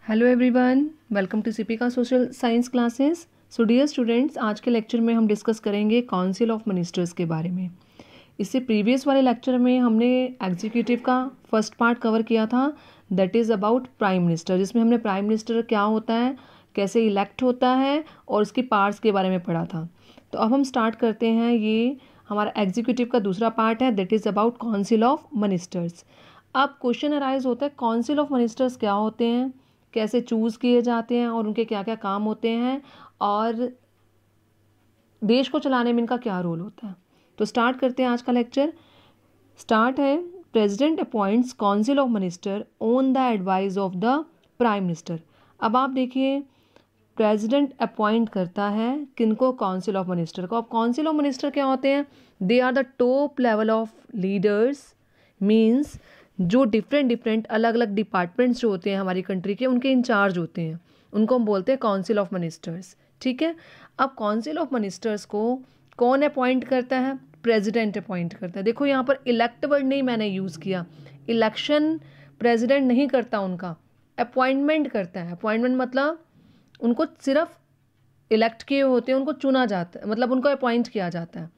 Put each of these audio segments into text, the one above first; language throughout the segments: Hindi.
हेलो एवरीवन, वेलकम टू सीपीका social science classes. So dear students, आज के लेक्चर में हम डिस्कस करेंगे काउंसिल ऑफ मिनिस्टर्स के बारे में। इससे प्रीवियस वाले लेक्चर में हमने एग्जीक्यूटिव का फर्स्ट पार्ट कवर किया था, that is about prime minister, जिसमें हमने प्राइम मिनिस्टर क्या होता है, कैसे इलेक्ट होता है और उसकी पार्ट्स के बारे में पढ़ा था। तो अब हम स्टार्ट करते हैं, ये हमारा एग्जीक्यूटिव का दूसरा पार्ट है, that is about council of ministers. अब क्वेश्चन अराइज होता है, काउंसिल ऑफ मिनिस्टर्स क्या होते हैं, कैसे चूज़ किए जाते हैं और उनके क्या क्या काम होते हैं और देश को चलाने में इनका क्या रोल होता है। तो स्टार्ट करते हैं आज का लेक्चर। स्टार्ट है, president appoints council of minister on the advice of the prime minister. अब आप देखिए, प्रेसिडेंट अपॉइंट करता है किनको, काउंसिल ऑफ मिनिस्टर को। अब काउंसिल ऑफ मिनिस्टर क्या होते हैं, they are the top level of leaders, means जो डिफरेंट अलग अलग डिपार्टमेंट्स जो होते हैं हमारी कंट्री के, उनके इंचार्ज होते हैं, उनको हम बोलते हैं काउंसिल ऑफ मिनिस्टर्स। ठीक है। अब काउंसिल ऑफ मिनिस्टर्स को कौन अपॉइंट करता है, प्रेसिडेंट अपॉइंट करता है। देखो यहाँ पर इलेक्ट वर्ड नहीं मैंने यूज़ किया, इलेक्शन प्रेसिडेंट नहीं करता, उनका अपॉइंटमेंट करता है। अपॉइंटमेंट मतलब उनको सिर्फ इलेक्ट किए होते हैं, उनको चुना जाता है, मतलब उनको अपॉइंट किया जाता है।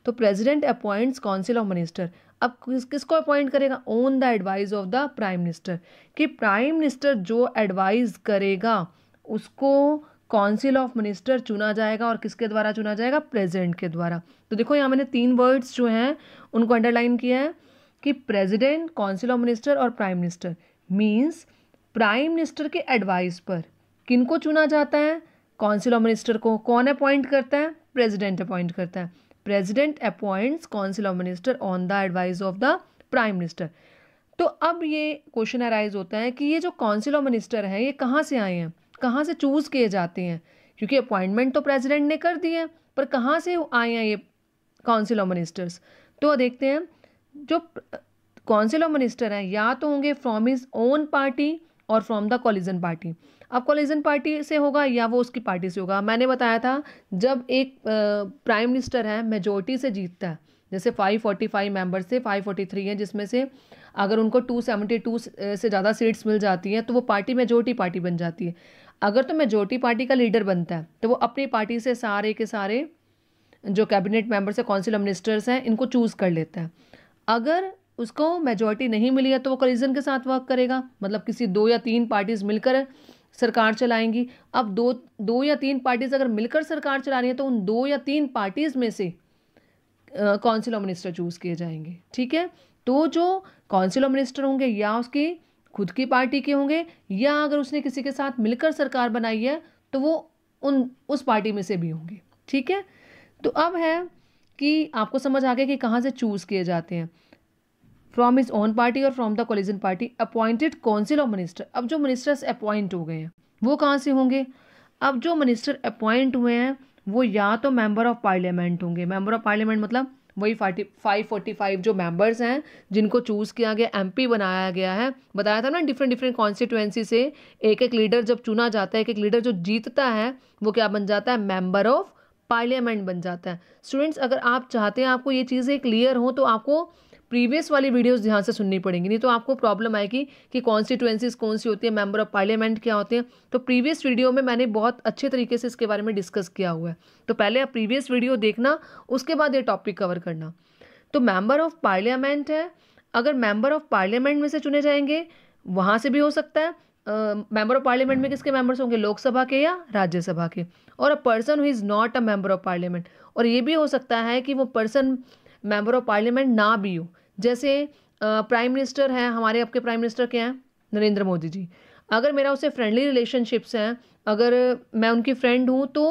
तो president appoints council of minister. अब किसको अपॉइंट करेगा, on the advice of the prime minister, कि प्राइम मिनिस्टर जो एडवाइस करेगा उसको काउंसिल ऑफ मिनिस्टर चुना जाएगा। और किसके द्वारा चुना जाएगा, प्रेसिडेंट के द्वारा। तो देखो यहाँ मैंने 3 वर्ड्स जो हैं उनको अंडरलाइन किया है कि प्रेसिडेंट, काउंसिल ऑफ मिनिस्टर और prime minister. Means prime minister के एडवाइस पर किनको चुना जाता है, काउंसिल ऑफ मिनिस्टर को। कौन अपॉइंट करता है, प्रेसिडेंट अपॉइंट करता है। President appoints council of minister on the advice of the prime minister. तो अब ये क्वेश्चन अराइज होता है कि ये जो काउंसिल ऑफ मिनिस्टर हैं ये कहाँ से आए हैं, कहाँ से चूज़ किए जाते हैं, क्योंकि अपॉइंटमेंट तो प्रेसिडेंट ने कर दी है, पर कहाँ से आए हैं ये काउंसिल ऑफ मिनिस्टर्स। तो देखते हैं, जो काउंसिल ऑफ मिनिस्टर हैं या तो होंगे फ्रॉम हिज ओन पार्टी और फ्रॉम द कोलिजन पार्टी। अब कोलिजन पार्टी से होगा या वो उसकी पार्टी से होगा। मैंने बताया था, जब एक प्राइम मिनिस्टर है मेजोरिटी से जीतता है, जैसे 545 मेंबर्स से 543 हैं, जिसमें से अगर उनको 272 से ज़्यादा सीट्स मिल जाती हैं तो वो पार्टी मेजोरिटी पार्टी बन जाती है। अगर तो मेजोरिटी पार्टी का लीडर बनता है तो वो अपनी पार्टी से सारे के सारे जो कैबिनेट मेंबर्स हैं, काउंसिल ऑफ मिनिस्टर्स हैं, इनको चूज़ कर लेता है। अगर उसको मेजोरिटी नहीं मिली है तो वो कोलिजन के साथ वर्क करेगा, मतलब किसी 2 या 3 पार्टीज मिलकर सरकार चलाएंगी। अब दो या 3 पार्टीज अगर मिलकर सरकार चला रही है तो उन 2 या 3 पार्टीज में से काउंसिल ऑफ मिनिस्टर चूज़ किए जाएंगे। ठीक है। तो जो काउंसिल ऑफ मिनिस्टर होंगे या उसकी खुद की पार्टी के होंगे, या अगर उसने किसी के साथ मिलकर सरकार बनाई है तो वो उस पार्टी में से भी होंगे। ठीक है। तो अब है कि आपको समझ आ गया कि कहाँ से चूज़ किए जाते हैं, फ्रॉम हिज ओन पार्टी और from the collision party. Appointed council of minister. अब जो मिनिस्टर्स अपॉइंट हो गए हैं वो कहाँ से होंगे, अब जो मिनिस्टर अपॉइंट हुए हैं वो या तो मेंबर ऑफ पार्लियामेंट होंगे। मेंबर ऑफ पार्लियामेंट मतलब वही 545 जो मेंबर्स हैं जिनको चूज़ किया गया, एमपी बनाया गया है। बताया था ना, डिफरेंट कॉन्स्टिट्यूएंसी से एक एक लीडर जब चुना जाता है, एक एक लीडर जो जीतता है वो क्या बन जाता है, मेंबर ऑफ पार्लियामेंट बन जाता है। स्टूडेंट्स, अगर आप चाहते हैं आपको ये चीज़ें क्लियर हो तो आपको प्रीवियस वाली वीडियोस ध्यान से सुननी पड़ेंगी, नहीं तो आपको प्रॉब्लम आएगी कि कॉन्स्टिट्यूएंसीज कौन सी होती है, मेंबर ऑफ पार्लियामेंट क्या होते हैं। तो प्रीवियस वीडियो में मैंने बहुत अच्छे तरीके से इसके बारे में डिस्कस किया हुआ है, तो पहले आप प्रीवियस वीडियो देखना, उसके बाद ये टॉपिक कवर करना। तो मेंबर ऑफ पार्लियामेंट है, अगर मेंबर ऑफ पार्लियामेंट में से चुने जाएंगे वहाँ से भी हो सकता है। मेंबर ऑफ पार्लियामेंट में किसके मेंबर्स होंगे, लोकसभा के या राज्यसभा के। और a person who is not a member of parliament, और ये भी हो सकता है कि वो पर्सन मेंबर ऑफ पार्लियामेंट ना भी हो। जैसे प्राइम मिनिस्टर हैं, हमारे आपके प्राइम मिनिस्टर क्या हैं, नरेंद्र मोदी जी। अगर मेरा उससे फ्रेंडली रिलेशनशिप्स हैं, अगर मैं उनकी फ्रेंड हूँ तो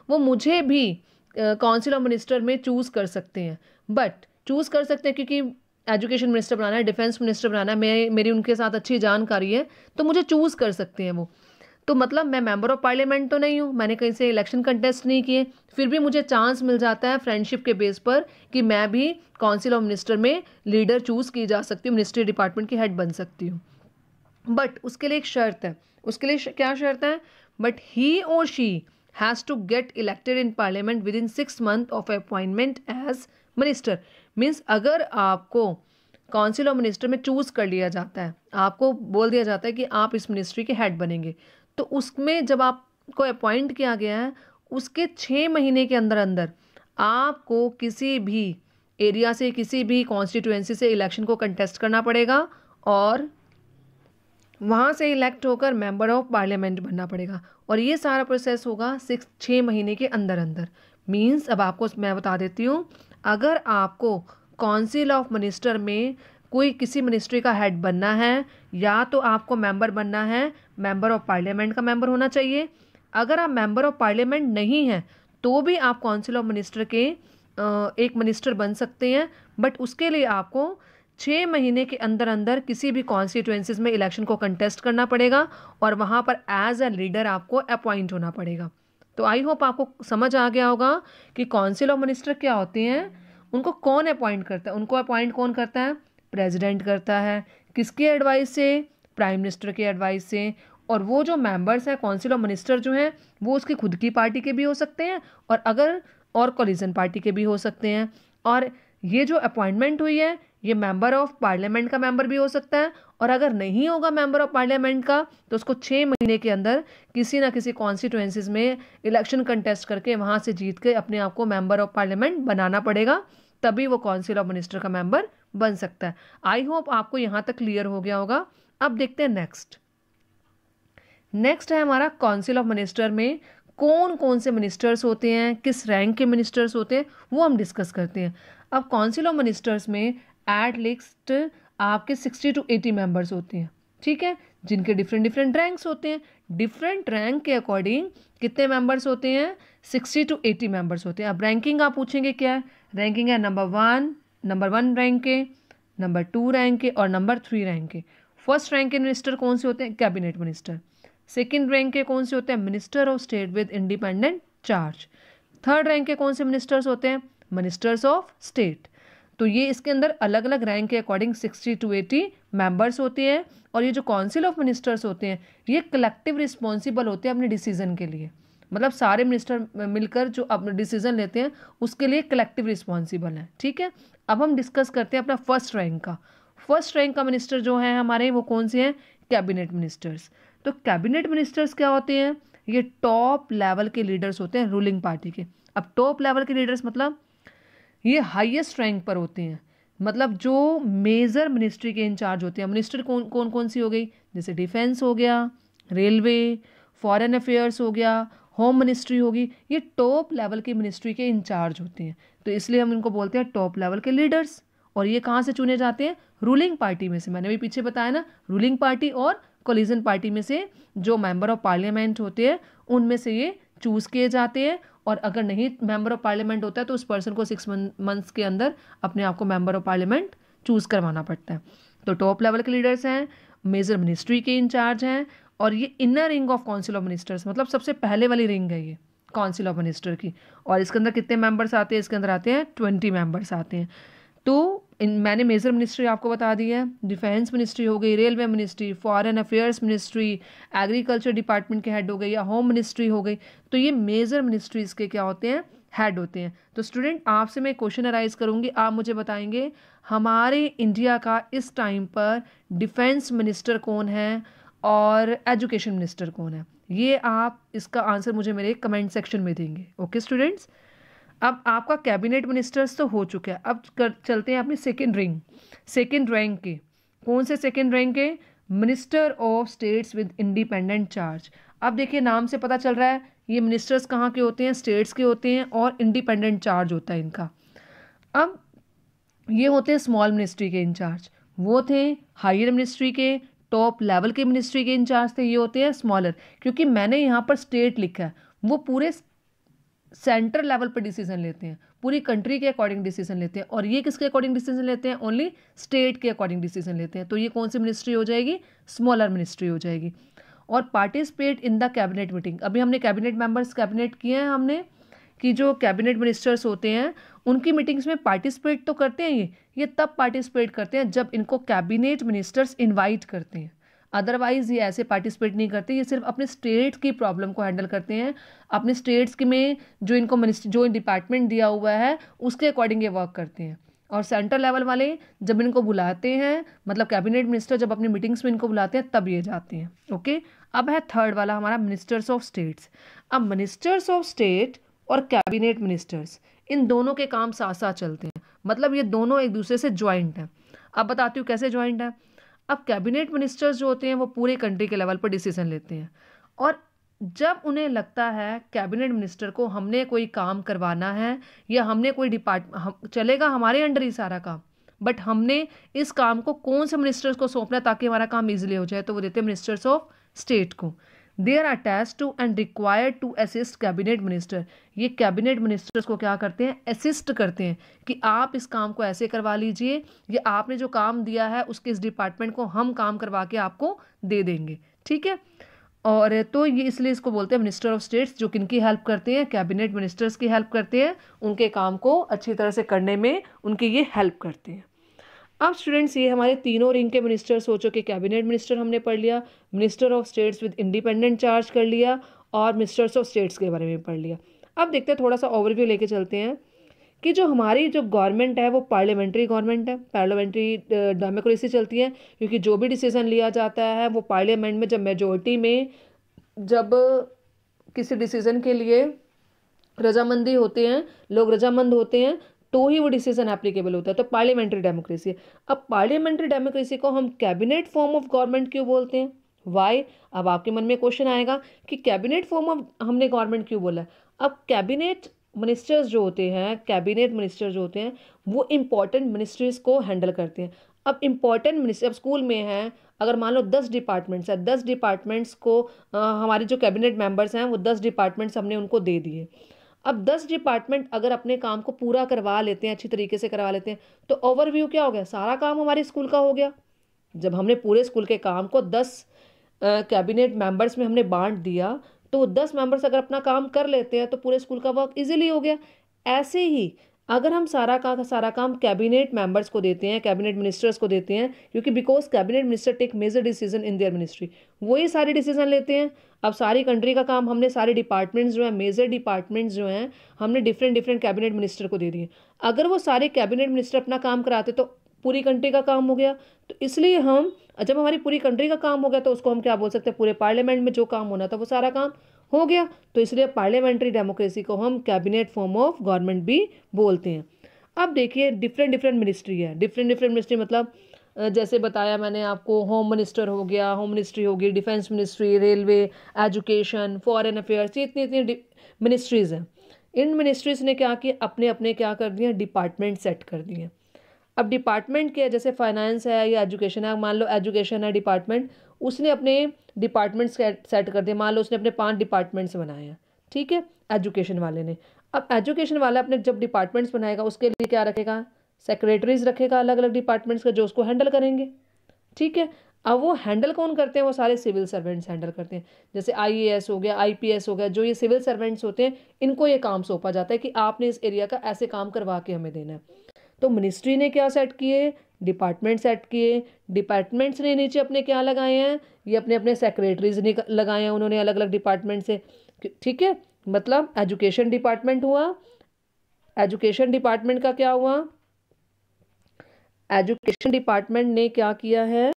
वो मुझे भी काउंसिल ऑफ मिनिस्टर में चूज़ कर सकते हैं। बट चूज़ कर सकते हैं क्योंकि एजुकेशन मिनिस्टर बनाना है, डिफेंस मिनिस्टर बनाना है, मेरी उनके साथ अच्छी जानकारी है, तो मुझे चूज़ कर सकते हैं वो। तो मतलब मैं मेंबर ऑफ पार्लियामेंट तो नहीं हूँ, मैंने कहीं से इलेक्शन कंटेस्ट नहीं किए, फिर भी मुझे चांस मिल जाता है फ्रेंडशिप के बेस पर कि मैं भी काउंसिल ऑफ मिनिस्टर में लीडर चूज़ की जा सकती हूँ, मिनिस्ट्री डिपार्टमेंट की हेड बन सकती हूँ। बट उसके लिए एक शर्त है। उसके लिए क्या शर्त है, बट ही और she has to get elected in parliament within 6 months of appointment as minister. Means अगर आपको काउंसिल ऑफ मिनिस्टर में चूज़ कर लिया जाता है, आपको बोल दिया जाता है कि आप इस मिनिस्ट्री के हेड बनेंगे। तो उसमें जब आपको अपॉइंट किया गया है, उसके 6 महीने के अंदर अंदर आपको किसी भी एरिया से, किसी भी कॉन्स्टिट्यूएंसी से इलेक्शन को कंटेस्ट करना पड़ेगा और वहाँ से इलेक्ट होकर मेंबर ऑफ पार्लियामेंट बनना पड़ेगा। और ये सारा प्रोसेस होगा 6 महीने के अंदर अंदर। मीन्स अब आपको मैं बता देती हूँ, अगर आपको काउंसिल ऑफ मिनिस्टर में कोई किसी मिनिस्ट्री का हेड बनना है, या तो आपको मेंबर बनना है, मेंबर ऑफ पार्लियामेंट का मेंबर होना चाहिए। अगर आप मेंबर ऑफ पार्लियामेंट नहीं हैं तो भी आप काउंसिल ऑफ मिनिस्टर के एक मिनिस्टर बन सकते हैं, बट उसके लिए आपको 6 महीने के अंदर अंदर किसी भी कॉन्स्टिट्यूएंसीज में इलेक्शन को कंटेस्ट करना पड़ेगा और वहाँ पर एज अ लीडर आपको अपॉइंट होना पड़ेगा। तो आई होप आपको समझ आ गया होगा कि काउंसिल ऑफ मिनिस्टर क्या होते हैं, उनको कौन अपॉइंट करता है। उनको अपॉइंट कौन करता है? प्रेसिडेंट करता है। किसके एडवाइस से? प्राइम मिनिस्टर के एडवाइस से। और वो जो मेंबर्स हैं काउंसिल ऑफ मिनिस्टर जो हैं, वो उसकी खुद की पार्टी के भी हो सकते हैं और कोलिशन पार्टी के भी हो सकते हैं। और ये जो अपॉइंटमेंट हुई है, ये मेंबर ऑफ पार्लियामेंट का मेंबर भी हो सकता है, और अगर नहीं होगा मेंबर ऑफ पार्लियामेंट का तो उसको 6 महीने के अंदर किसी ना किसी कॉन्स्टिट्यूएंसीज में इलेक्शन कंटेस्ट करके वहाँ से जीत के अपने आप को मेंबर ऑफ पार्लियामेंट बनाना पड़ेगा, तभी वो काउंसिल ऑफ मिनिस्टर का मेंबर बन सकता है। आई होप आपको यहाँ तक क्लियर हो गया होगा। अब देखते हैं नेक्स्ट है हमारा काउंसिल ऑफ मिनिस्टर में कौन कौन से मिनिस्टर्स होते हैं, किस रैंक के मिनिस्टर्स होते हैं, वो हम डिस्कस करते हैं। अब काउंसिल ऑफ मिनिस्टर्स में एट लीस्ट आपके 60 to 80 मेंबर्स होते हैं, ठीक है, जिनके डिफरेंट रैंक्स होते हैं। डिफरेंट रैंक के अकॉर्डिंग कितने मेंबर्स होते हैं? 60 to 80 मेंबर्स होते हैं। अब रैंकिंग आप पूछेंगे क्या है? रैंकिंग है नंबर वन रैंक के, नंबर 2 रैंक के और नंबर 3 रैंक के। फर्स्ट रैंक के मिनिस्टर कौन से होते हैं? Cabinet minister. सेकेंड रैंक के कौन से होते हैं? Minister of state with independent charge. Third rank के कौन से मिनिस्टर्स होते हैं? Ministers of state. तो ये इसके अंदर अलग अलग रैंक के अकॉर्डिंग 60 to 80 मेंबर्स होते हैं। और ये जो काउंसिल ऑफ मिनिस्टर्स होते हैं, ये कलेक्टिव रिस्पॉन्सिबल होते हैं अपने डिसीजन के लिए। मतलब सारे मिनिस्टर मिलकर जो अपना डिसीजन लेते हैं उसके लिए कलेक्टिव रिस्पॉन्सिबल है, ठीक है। अब हम डिस्कस करते हैं अपना फर्स्ट रैंक का। फर्स्ट रैंक का मिनिस्टर जो है हमारे, वो कौन से हैं? Cabinet ministers. तो कैबिनेट मिनिस्टर्स क्या होते हैं? ये टॉप लेवल के लीडर्स होते हैं रूलिंग पार्टी के। अब टॉप लेवल के लीडर्स मतलब ये हाईएस्ट रैंक पर होते हैं, मतलब जो मेजर मिनिस्ट्री के इंचार्ज होते हैं। मिनिस्टर कौन कौन सी हो गई? जैसे डिफेंस हो गया, रेलवे, फॉरेन अफेयर्स हो गया, होम मिनिस्ट्री होगी, ये टॉप लेवल की मिनिस्ट्री के इंचार्ज होते हैं। तो इसलिए हम इनको बोलते हैं टॉप लेवल के लीडर्स। और ये कहाँ से चुने जाते हैं? रूलिंग पार्टी में से। मैंने भी पीछे बताया ना, रूलिंग पार्टी और कोलिशन पार्टी में से जो मेंबर ऑफ पार्लियामेंट होते हैं उनमें से ये चूज़ किए जाते हैं। और अगर नहीं मेंबर ऑफ पार्लियामेंट होता है तो उस पर्सन को 6 मंथ्स के अंदर अपने आप को मेंबर ऑफ पार्लियामेंट चूज़ करवाना पड़ता है। तो टॉप लेवल के लीडर्स हैं, मेजर मिनिस्ट्री के इंचार्ज हैं, और ये inner ring of council of ministers, मतलब सबसे पहले वाली रिंग है ये काउंसिल ऑफ मिनिस्टर की। और इसके अंदर कितने मेंबर्स आते हैं? इसके अंदर आते हैं 20 मेंबर्स आते हैं। तो मैंने मेजर मिनिस्ट्री आपको बता दी है। डिफेंस मिनिस्ट्री हो गई, railway ministry, foreign affairs ministry, agriculture department के हेड हो गई, या होम मिनिस्ट्री हो गई। तो ये मेजर मिनिस्ट्रीज़ के क्या होते हैं? हेड होते हैं। तो स्टूडेंट, आपसे मैं क्वेश्चन अराइज करूंगी, आप मुझे बताएंगे हमारे इंडिया का इस टाइम पर डिफेंस मिनिस्टर कौन है और एजुकेशन मिनिस्टर कौन है। ये आप इसका आंसर मुझे मेरे कमेंट सेक्शन में देंगे। ओके स्टूडेंट्स, अब आपका कैबिनेट मिनिस्टर्स तो हो चुका है। अब चलते हैं अपनी सेकेंड रैंक के। कौन से सेकेंड रैंक के? Minister of states with independent charge. अब देखिए नाम से पता चल रहा है ये मिनिस्टर्स कहाँ के होते हैं? स्टेट्स के होते हैं, और इंडिपेंडेंट चार्ज होता है इनका। अब ये होते हैं स्मॉल मिनिस्ट्री के इंचार्ज। वो थे हायर मिनिस्ट्री के, टॉप लेवल के मिनिस्ट्री के इंचार्ज थे, ये होते हैं स्मॉलर। क्योंकि मैंने यहाँ पर स्टेट लिखा है, वो पूरे सेंटर लेवल पर डिसीजन लेते हैं, पूरी कंट्री के अकॉर्डिंग डिसीजन लेते हैं। और ये किसके अकॉर्डिंग डिसीजन लेते हैं? ओनली स्टेट के अकॉर्डिंग डिसीजन लेते हैं। तो ये कौन सी मिनिस्ट्री हो जाएगी? स्मॉलर मिनिस्ट्री हो जाएगी। और participate in the cabinet meeting. अभी हमने कैबिनेट मेंबर्स कैबिनेट किए हैं हमने, कि जो कैबिनेट मिनिस्टर्स होते हैं उनकी मीटिंग्स में पार्टिसिपेट तो करते हैं। ये तब पार्टिसिपेट करते हैं जब इनको कैबिनेट मिनिस्टर्स इन्वाइट करते हैं। अदरवाइज ये ऐसे पार्टिसिपेट नहीं करते। ये सिर्फ अपने स्टेट की प्रॉब्लम को हैंडल करते हैं, अपने स्टेट्स के में जो इनको जो डिपार्टमेंट दिया हुआ है उसके अकॉर्डिंग ये वर्क करते हैं। और सेंट्रल लेवल वाले जब इनको बुलाते हैं, मतलब कैबिनेट मिनिस्टर जब अपनी मीटिंग्स में इनको बुलाते हैं तब ये जाते हैं। ओके, अब है थर्ड वाला हमारा मिनिस्टर्स ऑफ स्टेट्स। अब मिनिस्टर्स ऑफ स्टेट और कैबिनेट मिनिस्टर्स, इन दोनों के काम साथ साथ चलते हैं, मतलब ये दोनों एक दूसरे से ज्वाइंट हैं। अब बताती हूँ कैसे ज्वाइंट है। अब कैबिनेट मिनिस्टर्स जो होते हैं वो पूरे कंट्री के लेवल पर डिसीजन लेते हैं, और जब उन्हें लगता है कैबिनेट मिनिस्टर को हमने कोई काम करवाना है या हमने कोई चलेगा हमारे अंडर ही सारा काम, बट हमने इस काम को कौन से मिनिस्टर्स को सौंपना है ताकि हमारा काम इजीली हो जाए, तो वो देते हैं मिनिस्टर्स ऑफ स्टेट को। They are attached to and required to assist cabinet minister. ये कैबिनेट मिनिस्टर्स को क्या करते हैं, असिस्ट करते हैं कि आप इस काम को ऐसे करवा लीजिए, या आपने जो काम दिया है उसके इस डिपार्टमेंट को हम काम करवा के आपको दे देंगे। ठीक है, और तो ये इसलिए इसको बोलते हैं मिनिस्टर ऑफ स्टेट्स, जो किनकी हेल्प करते हैं, कैबिनेट मिनिस्टर्स की हेल्प करते हैं, उनके काम को अच्छी तरह से करने में उनकी ये हेल्प करते हैं। अब स्टूडेंट्स, ये हमारे तीनों रिंग के मिनिस्टर्स हो चुके। कैबिनेट मिनिस्टर हमने पढ़ लिया, minister of states with independent charge कर लिया, और मिनिस्टर्स ऑफ स्टेट्स के बारे में पढ़ लिया। अब देखते हैं, थोड़ा सा ओवरव्यू लेके चलते हैं कि जो हमारी जो गवर्नमेंट है वो पार्लियामेंट्री गवर्नमेंट है, पार्लियामेंट्री डेमोक्रेसी चलती है, क्योंकि जो भी डिसीजन लिया जाता है वो पार्लियामेंट में जब मेजोरिटी में जब किसी डिसीजन के लिए रजामंदी होते हैं, लोग रजामंद होते हैं, तो ही वो डिसीजन एप्लीकेबल होता है, तो पार्लियामेंट्री डेमोक्रेसी। अब पार्लियामेंट्री डेमोक्रेसी को हम कैबिनेट फॉर्म ऑफ गवर्नमेंट क्यों बोलते हैं, वाई? अब आपके मन में क्वेश्चन आएगा कि कैबिनेट फॉर्म ऑफ हमने गवर्नमेंट क्यों बोला है। अब कैबिनेट मिनिस्टर्स जो होते हैं, कैबिनेट मिनिस्टर जो होते हैं, वो इंपॉर्टेंट मिनिस्ट्रीज को हैंडल करते हैं। अब इंपॉर्टेंट मिनिस्टर, अब स्कूल में है, अगर मान लो 10 डिपार्टमेंट्स है, 10 डिपार्टमेंट्स को हमारे जो कैबिनेट मेंबर्स हैं वो 10 डिपार्टमेंट्स हमने उनको दे दिए। अब 10 डिपार्टमेंट अगर अपने काम को पूरा करवा लेते हैं, अच्छी तरीके से करवा लेते हैं, तो ओवरव्यू क्या हो गया, सारा काम हमारे स्कूल का हो गया। जब हमने पूरे स्कूल के काम को 10 कैबिनेट मेंबर्स में हमने बांट दिया, तो 10 मेंबर्स अगर अपना काम कर लेते हैं तो पूरे स्कूल का वर्क इजीली हो गया। ऐसे ही अगर हम सारा का सारा काम कैबिनेट मेंबर्स को देते हैं, कैबिनेट मिनिस्टर्स को देते हैं, क्योंकि because cabinet minister take major decision in their ministry, वही सारे डिसीजन लेते हैं। अब सारी कंट्री का काम हमने सारे डिपार्टमेंट्स जो हैं, मेजर डिपार्टमेंट्स जो हैं, हमने डिफरेंट डिफरेंट कैबिनेट मिनिस्टर को दे दिए। अगर वो सारे कैबिनेट मिनिस्टर अपना काम कराते तो पूरी कंट्री का काम हो गया। तो इसलिए हम, जब हमारी पूरी कंट्री का काम हो गया तो उसको हम क्या बोल सकते हैं, पूरे पार्लियामेंट में जो काम होना था वो सारा काम हो गया। तो इसलिए पार्लियामेंट्री डेमोक्रेसी को हम कैबिनेट फॉर्म ऑफ गवर्नमेंट भी बोलते हैं। अब देखिए, डिफरेंट डिफरेंट मिनिस्ट्री है, डिफरेंट डिफरेंट मिनिस्ट्री मतलब जैसे बताया मैंने आपको, होम मिनिस्टर हो गया, होम मिनिस्ट्री होगी, defence ministry, railway, education, foreign affairs, ये इतनी इतनी मिनिस्ट्रीज़ हैं। इन मिनिस्ट्रीज़ ने क्या किया, अपने अपने क्या कर दिए, डिपार्टमेंट सेट कर दिए। अब डिपार्टमेंट के जैसे फाइनेंस है या एजुकेशन है, मान लो एजुकेशन है डिपार्टमेंट, उसने अपने डिपार्टमेंट्स सेट कर दिए। मान लो उसने अपने 5 डिपार्टमेंट्स बनाए हैं, ठीक है, एजुकेशन वाले ने। अब एजुकेशन वाला अपने जब डिपार्टमेंट्स बनाएगा उसके लिए क्या रखेगा, सेक्रेटरीज रखेगा अलग अलग डिपार्टमेंट्स का, जो उसको हैंडल करेंगे। ठीक है, अब वो हैंडल कौन करते हैं, वो सारे सिविल सर्वेंट्स हैंडल करते हैं। जैसे आईएएस हो गया, आईपीएस हो गया, जो ये सिविल सर्वेंट्स होते हैं, इनको ये काम सौंपा जाता है कि आपने इस एरिया का ऐसे काम करवा के हमें देना है। तो मिनिस्ट्री ने क्या सेट किए, डिपार्टमेंट सेट किए। डिपार्टमेंट्स ने नीचे अपने क्या लगाए हैं, ये अपने अपने सेक्रेटरीज लगाए हैं उन्होंने अलग अलग डिपार्टमेंट से। ठीक है, मतलब एजुकेशन डिपार्टमेंट हुआ, एजुकेशन डिपार्टमेंट का क्या हुआ, एजुकेशन डिपार्टमेंट ने क्या किया है,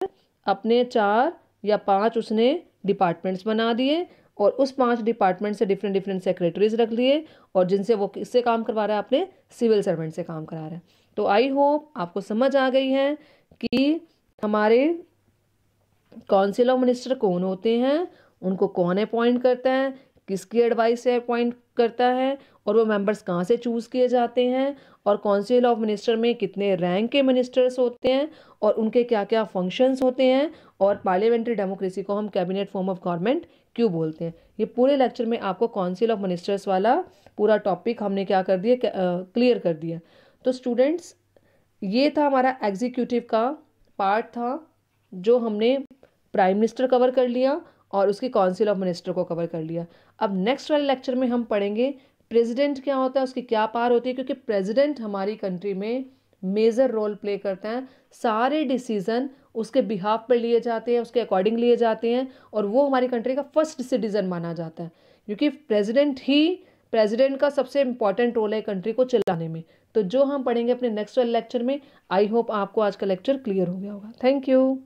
अपने 4 या 5 उसने डिपार्टमेंट्स बना दिए, और उस 5 डिपार्टमेंट से डिफरेंट डिफरेंट सेक्रेटरीज रख लिए, और जिनसे वो किससे काम करवा रहा है, अपने सिविल सर्वेंट से काम करा रहा है। तो आई होप आपको समझ आ गई है कि हमारे काउंसिल ऑफ मिनिस्टर कौन होते हैं, उनको कौन अपॉइंट करता है, किसकी एडवाइस से अपॉइंट करता है, और वो मेंबर्स कहाँ से चूज़ किए जाते हैं, और काउंसिल ऑफ मिनिस्टर में कितने रैंक के मिनिस्टर्स होते हैं, और उनके क्या क्या फंक्शंस होते हैं, और पार्लियामेंट्री डेमोक्रेसी को हम कैबिनेट फॉर्म ऑफ गवर्नमेंट क्यों बोलते हैं। ये पूरे लेक्चर में आपको काउंसिल ऑफ मिनिस्टर्स वाला पूरा टॉपिक हमने क्या कर दिया, क्लियर कर दिया। तो स्टूडेंट्स, ये था हमारा एग्जीक्यूटिव का पार्ट था, जो हमने प्राइम मिनिस्टर कवर कर लिया और उसकी काउंसिल ऑफ मिनिस्टर को कवर कर लिया। अब नेक्स्ट वाले लेक्चर में हम पढ़ेंगे प्रेसिडेंट क्या होता है, उसकी क्या पावर होती है, क्योंकि प्रेसिडेंट हमारी कंट्री में मेजर रोल प्ले करता है। सारे डिसीजन उसके बिहाफ पर लिए जाते हैं, उसके अकॉर्डिंग लिए जाते हैं, और वो हमारी कंट्री का फर्स्ट सिटीजन माना जाता है, क्योंकि प्रेसिडेंट का सबसे इंपॉर्टेंट रोल है कंट्री को चलाने में। तो जो हम पढ़ेंगे अपने नेक्स्ट वाले लेक्चर में। आई होप आपको आज का लेक्चर क्लियर हो गया होगा। Thank you.